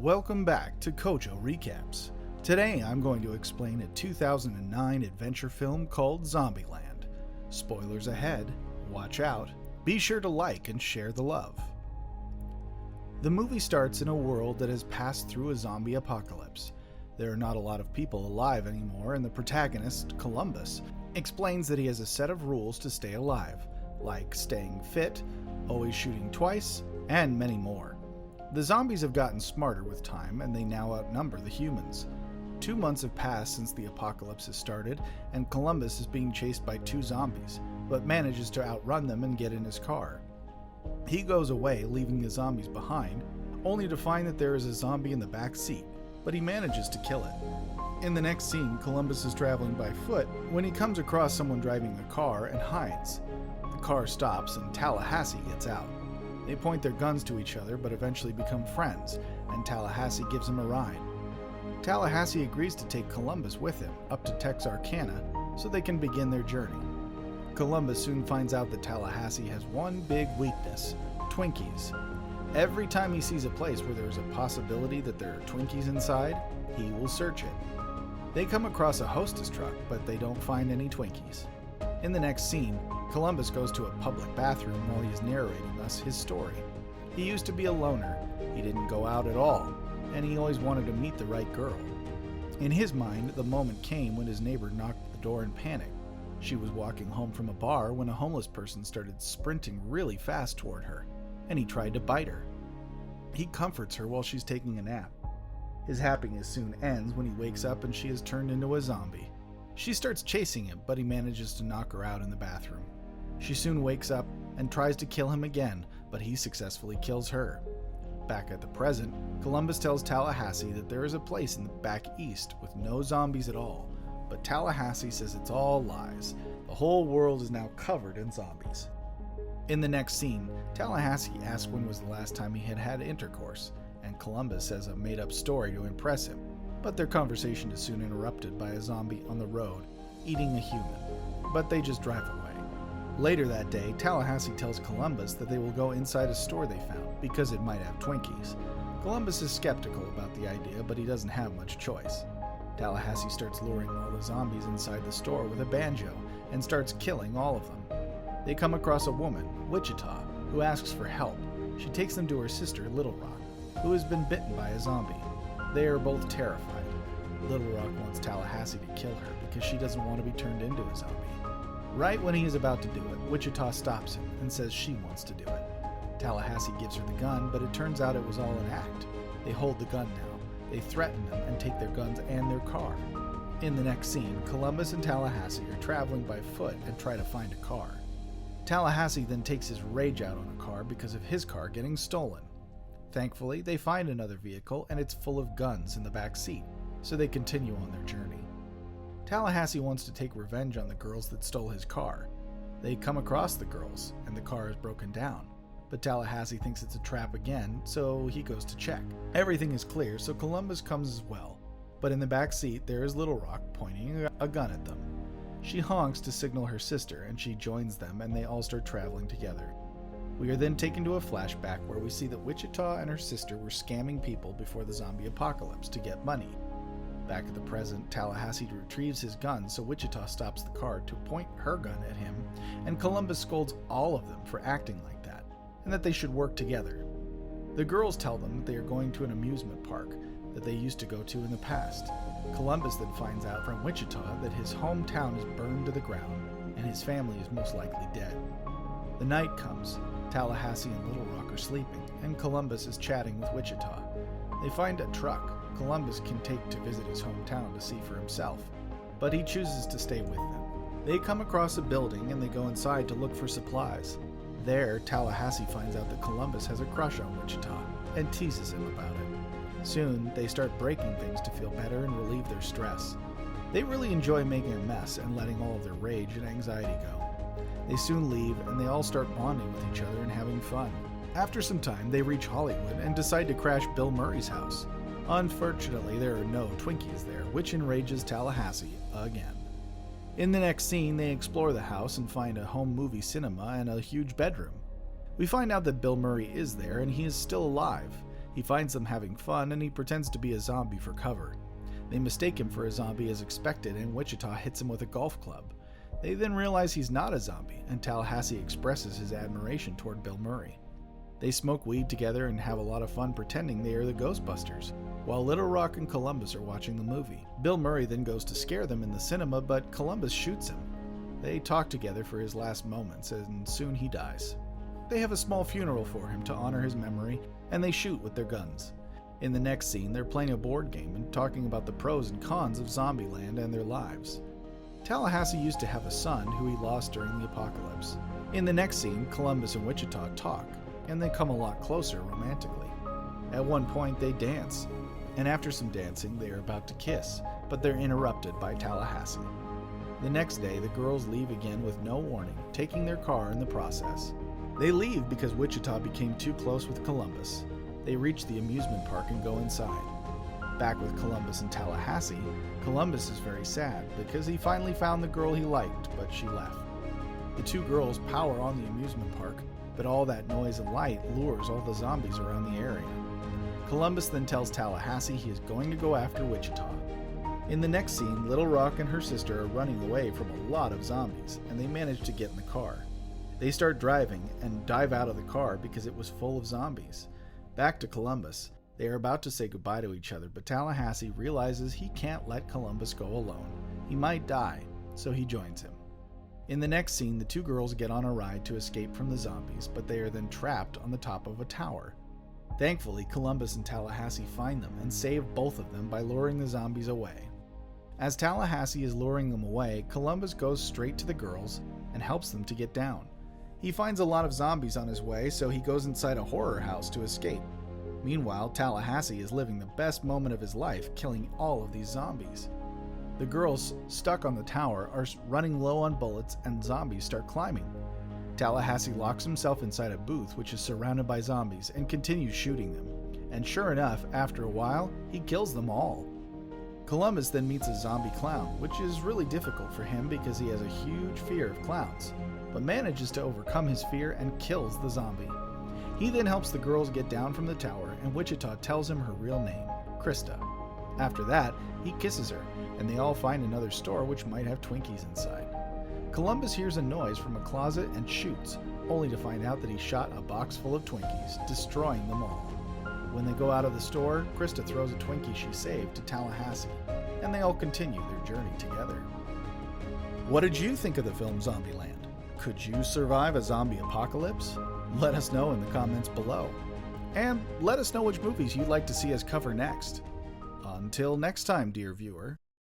Welcome back to Kojo Recaps. Today I'm going to explain a 2009 adventure film called Zombieland. Spoilers ahead, watch out, be sure to like and share the love. The movie starts in a world that has passed through a zombie apocalypse. There are not a lot of people alive anymore, and the protagonist, Columbus, explains that he has a set of rules to stay alive, like staying fit, always shooting twice, and many more. The zombies have gotten smarter with time, and they now outnumber the humans. 2 months have passed since the apocalypse has started, and Columbus is being chased by 2 zombies, but manages to outrun them and get in his car. He goes away, leaving the zombies behind, only to find that there is a zombie in the back seat, but he manages to kill it. In the next scene, Columbus is traveling by foot when he comes across someone driving a car and hides. The car stops and Tallahassee gets out. They point their guns to each other but eventually become friends, and Tallahassee gives him a ride. Tallahassee agrees to take Columbus with him up to Texarkana so they can begin their journey. Columbus soon finds out that Tallahassee has one big weakness: Twinkies. Every time he sees a place where there is a possibility that there are Twinkies inside, he will search it. They come across a hostess truck, but they don't find any Twinkies. In the next scene, Columbus goes to a public bathroom while he is narrating us his story. He used to be a loner, he didn't go out at all, and he always wanted to meet the right girl. In his mind, the moment came when his neighbor knocked at the door in panic. She was walking home from a bar when a homeless person started sprinting really fast toward her, and he tried to bite her. He comforts her while she's taking a nap. His happiness soon ends when he wakes up and she has turned into a zombie. She starts chasing him, but he manages to knock her out in the bathroom. She soon wakes up and tries to kill him again, but he successfully kills her. Back at the present, Columbus tells Tallahassee that there is a place in the back east with no zombies at all, but Tallahassee says it's all lies. The whole world is now covered in zombies. In the next scene, Tallahassee asks when was the last time he had had intercourse, and Columbus says a made-up story to impress him, but their conversation is soon interrupted by a zombie on the road, eating a human, but they just drive away. Later that day, Tallahassee tells Columbus that they will go inside a store they found, because it might have Twinkies. Columbus is skeptical about the idea, but he doesn't have much choice. Tallahassee starts luring all the zombies inside the store with a banjo, and starts killing all of them. They come across a woman, Wichita, who asks for help. She takes them to her sister, Little Rock, who has been bitten by a zombie. They are both terrified. Little Rock wants Tallahassee to kill her because she doesn't want to be turned into a zombie. Right when he is about to do it, Wichita stops him and says she wants to do it. Tallahassee gives her the gun, but it turns out it was all an act. They hold the gun now. They threaten them and take their guns and their car. In the next scene, Columbus and Tallahassee are traveling by foot and try to find a car. Tallahassee then takes his rage out on a car because of his car getting stolen. Thankfully, they find another vehicle and it's full of guns in the back seat, so they continue on their journey. Tallahassee wants to take revenge on the girls that stole his car. They come across the girls, and the car is broken down. But Tallahassee thinks it's a trap again, so he goes to check. Everything is clear, so Columbus comes as well. But in the back seat, there is Little Rock pointing a gun at them. She honks to signal her sister, and she joins them, and they all start traveling together. We are then taken to a flashback where we see that Wichita and her sister were scamming people before the zombie apocalypse to get money. Back at the present, Tallahassee retrieves his gun, so Wichita stops the car to point her gun at him, and Columbus scolds all of them for acting like that, and that they should work together. The girls tell them that they are going to an amusement park that they used to go to in the past. Columbus then finds out from Wichita that his hometown is burned to the ground, and his family is most likely dead. The night comes. Tallahassee and Little Rock are sleeping, and Columbus is chatting with Wichita. They find a truck Columbus can take to visit his hometown to see for himself, but he chooses to stay with them. They come across a building and they go inside to look for supplies. There, Tallahassee finds out that Columbus has a crush on Wichita and teases him about it. Soon, they start breaking things to feel better and relieve their stress. They really enjoy making a mess and letting all of their rage and anxiety go. They soon leave and they all start bonding with each other and having fun. After some time, they reach Hollywood and decide to crash Bill Murray's house. Unfortunately, there are no Twinkies there, which enrages Tallahassee again. In the next scene, they explore the house and find a home movie cinema and a huge bedroom. We find out that Bill Murray is there and he is still alive. He finds them having fun and he pretends to be a zombie for cover. They mistake him for a zombie as expected and Wichita hits him with a golf club. They then realize he's not a zombie and Tallahassee expresses his admiration toward Bill Murray. They smoke weed together and have a lot of fun pretending they are the Ghostbusters, while Little Rock and Columbus are watching the movie. Bill Murray then goes to scare them in the cinema, but Columbus shoots him. They talk together for his last moments and soon he dies. They have a small funeral for him to honor his memory and they shoot with their guns. In the next scene, they're playing a board game and talking about the pros and cons of Zombieland and their lives. Tallahassee used to have a son who he lost during the apocalypse. In the next scene, Columbus and Wichita talk, and they come a lot closer romantically. At one point, they dance, and after some dancing, they are about to kiss, but they're interrupted by Tallahassee. The next day, the girls leave again with no warning, taking their car in the process. They leave because Wichita became too close with Columbus. They reach the amusement park and go inside. Back with Columbus and Tallahassee, Columbus is very sad because he finally found the girl he liked, but she left. The two girls power on the amusement park, but all that noise and light lures all the zombies around the area. Columbus then tells Tallahassee he is going to go after Wichita. In the next scene, Little Rock and her sister are running away from a lot of zombies, and they manage to get in the car. They start driving and dive out of the car because it was full of zombies. Back to Columbus. They are about to say goodbye to each other, but Tallahassee realizes he can't let Columbus go alone. He might die, so he joins him. In the next scene, the two girls get on a ride to escape from the zombies, but they are then trapped on the top of a tower. Thankfully, Columbus and Tallahassee find them and save both of them by luring the zombies away. As Tallahassee is luring them away, Columbus goes straight to the girls and helps them to get down. He finds a lot of zombies on his way, so he goes inside a horror house to escape. Meanwhile, Tallahassee is living the best moment of his life, killing all of these zombies. The girls, stuck on the tower, are running low on bullets and zombies start climbing. Tallahassee locks himself inside a booth which is surrounded by zombies and continues shooting them. And sure enough, after a while, he kills them all. Columbus then meets a zombie clown, which is really difficult for him because he has a huge fear of clowns, but manages to overcome his fear and kills the zombie. He then helps the girls get down from the tower, and Wichita tells him her real name, Krista. After that, he kisses her, and they all find another store which might have Twinkies inside. Columbus hears a noise from a closet and shoots, only to find out that he shot a box full of Twinkies, destroying them all. When they go out of the store, Krista throws a Twinkie she saved to Tallahassee, and they all continue their journey together. What did you think of the film Zombieland? Could you survive a zombie apocalypse? Let us know in the comments below. And let us know which movies you'd like to see us cover next. Until next time, dear viewer.